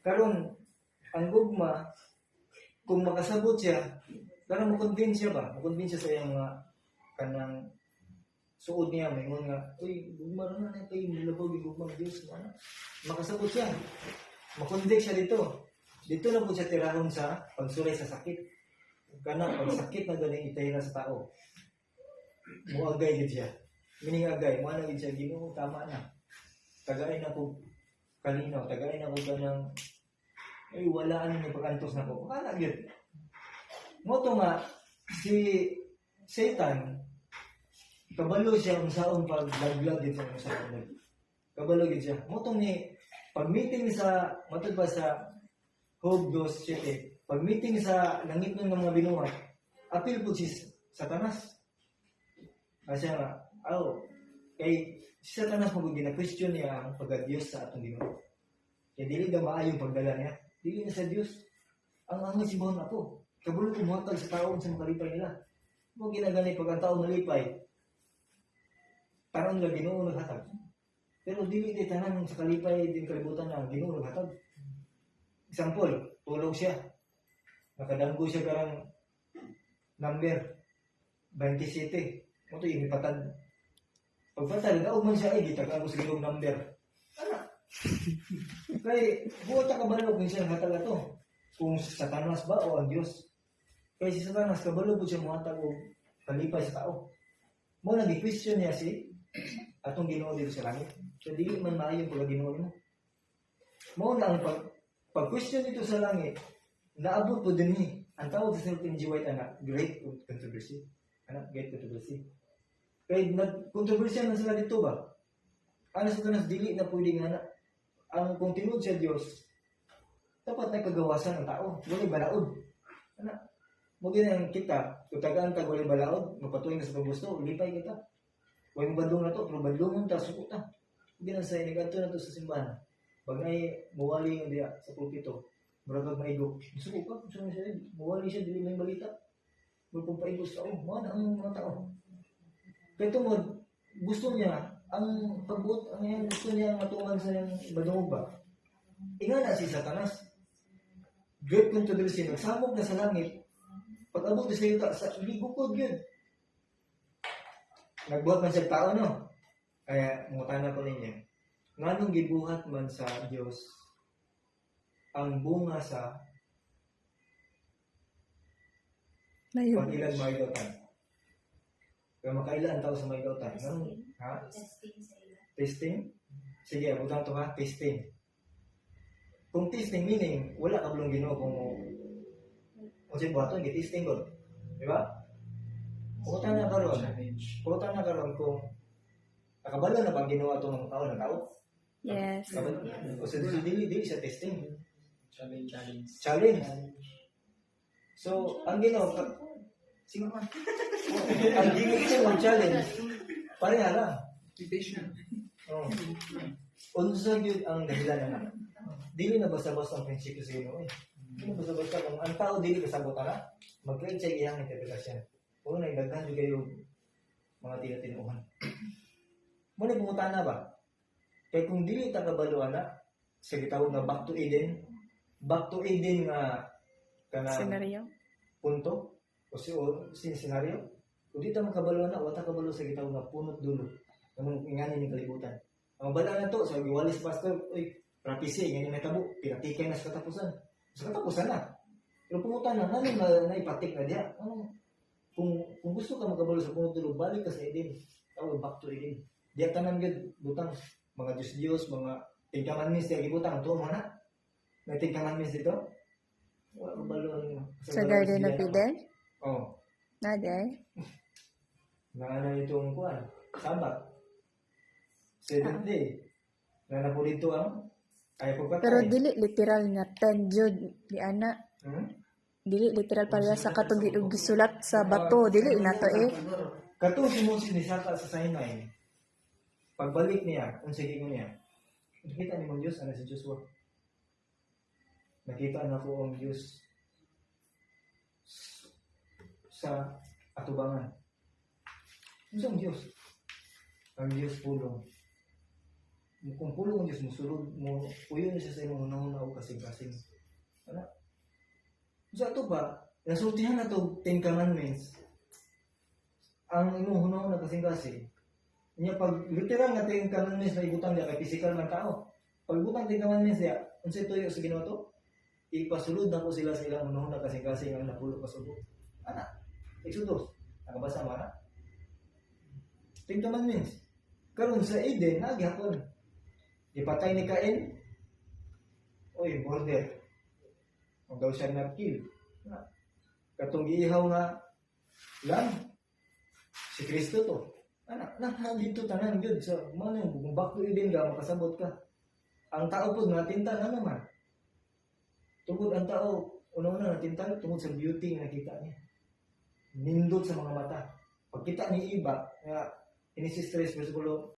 Karon ang gugma, kung makasabot siya, karon mo-convince siya ba? Mo-convince siya sa iyang mga kanang suod niya, may nga, uy, gugma na na kayo, nilabog yung gugma ng Diyos. Makasabot siya. Makonvict siya dito. Dito na po siya tirahon sa pagsulay sa sakit. Kana, pag sakit na galing itahira sa tao. Muagay gid siya. Meaning agay, mo na gid siya, Ginoo, tama na. Tagay na ko kalinaw, tagay na ko kanang ay wala ano ni pag-antos na ko. Kana gyud. Mo to nga si Satan kabalo siya kung saon paglaglag gid sa usapan. Kabalo gid siya. Mo to ni pag meeting sa matod ba sa Job 2:7, pag meeting sa langit ng mga binuhat, apil po si Satanas. Kasi nga, kay si Satanas maguging na question niya ang pagka-Diyos sa atong Ginoo. Kaya dili na maayong pagdala niya. Dili na sa Diyos. Ang angay simbahon ako. Kabulo kumuhatag sa taon sa makalipay nila. Mo ginaganay pag ang taon malipay. Parang nila Ginoo naghatag. Pero dili di tanan sa kalipay din kalibutan na Ginoo naghatag. Example, tulog siya. Nakadanggo siya karang number 27. Mo to yung ipatad. Pagpatad, daog man siya ay gitag ako sa gilong number. Ana. Kay buot ka kabalo kung siya hatag ato. Kung Satanas ba o ang Dios. Kay si Satanas kabalo pud siya mohatag og kalipay sa tao. Mo nang gi-question niya si atong Ginoo dito sa langit. So dili man maayo pag Ginoo mo. Mo na ang pag-question dito sa langit, naabot po din ni. Ang tawag sa St. G. White, great controversy. Great controversy. Kaya nag-controversy na sila dito ba? Ano sa tanas, dili na pwede nga na. Ang kung tinud sa Diyos, dapat na kagawasan ng tao. Wala balaod. Mugin ang kita, kung tagaan ka wala balaod, mapatuloy na sa paggusto, lipay kita. Huwag mong bandong na to, pero bandong ta, suko ta. Mugin ang sa iniganto na to sa simbahan. Pag ay muwali yung diya sa pulpito, maragag maigok. Gusto ko ka, gusto siya, muwali siya, dili may balita. Magpong paigos ka, mga ang mga tao. Kaya tungod, gusto niya, ang pagbuot, ang yan, gusto niya matungan sa yung badong ba. Inga na si Satanas. Great controversy, nagsamok na sa langit, pag-abot na sa yuta, sa ligukod yun. Nagbuhat man siya tao, no? Kaya, mutana ko ninyo. Nganong gibuhat man sa Diyos ang bunga sa pag-ilan maigawtan. Kaya makailan tao sa maigawtan. Ha? Testing? Sige, abutang to ha. Testing. Kung testing meaning, wala ka bulong Ginoo kung siya buhaton, gi-testing ko. Diba? Pukutan na karon kung nakabalo na bang Ginoo ato ng tao na tao? Yes. O sa dili siya testing. Challenge. So, ang Ginoo, sige man. Ang Ginoo siya ng challenge. Pareha lang. Oh. Unsa gyud ang dahilan na. Dili na basta-basta ang prinsipyo sa Ginoo eh. Dili basta-basta kung ang tao dili kasabot na, mag-create siya iyang interpretasyon. Kung nagdaghan jud kayo mga tinatinuhan. Mo ni pumutana ba? Kaya kung dili ta kabaluan na sa gitawag nga back to Eden nga kana Senaryo. punto o senaryo. Kung di ta makabaluan na, wata kabalo sa gitawag nga punot dulo. Ang ingani ni kalibutan. Ang bala na to sa giwalis pastor, oy, prapisi ngani natabo, pinatikay na sa katapusan. Sa katapusan na. Pero pumutana na ipatik na diha. Kung gusto ka magkabalo sa punot dulo, balik ka sa Eden. Tawag back to Eden. Diya tanan gud butang mga Diyos, mga Ten Commandments diya gibutang to mo na. May Ten Commandments dito. Wala kabalo Sa Garden of Eden? Oh. Naday? Na ano itong kuan? Sabat. 7th day. Na po dito ang ay pagpatay. Pero dili literal nga 10 jud di ana. Dili literal para sa katong gisulat sa bato, dili na to eh. Katong si Moses ni Saka sa Sinai. Pagbalik niya, kung sige ko niya, nakita ni mong Diyos, ano si Joshua? Nakita na ko ang Diyos sa atubangan. Ano ang Diyos? Ang Diyos pulong. kung pulong Diyos mo sulod mo puyo na siya sa imong una-una o kasing-kasing. Ano? Sa ito ba, nasultihan na to 10 commandments. Ang imong una-una kasing-kasing. Niya pag literal na 10 commandments na ibutang niya kay physical ng tao. Pag ibutang 10 commandments niya, unsa tuyo sa Ginoo to? Ipasulod na ko sila sa ilang una-una kasing-kasing ang napulo pasulod. Ana, Exodus. Nakabasa mo na? 10 commandments. Karon sa Eden, nagyapon. Ipatay ni Cain. Oy, border. Kung daw siya nag-kill. Katong iihaw nga lang. Si Kristo to. Anak, dito tanan yun. So, ano yung kung back to Eden ka, makasabot ka. Ang tao po natinta na naman. Tungkol ang tao, una-una natinta, tungkol sa beauty na nakita niya. Nindot sa mga mata. Pagkita ni iba, inisis 3 versikulo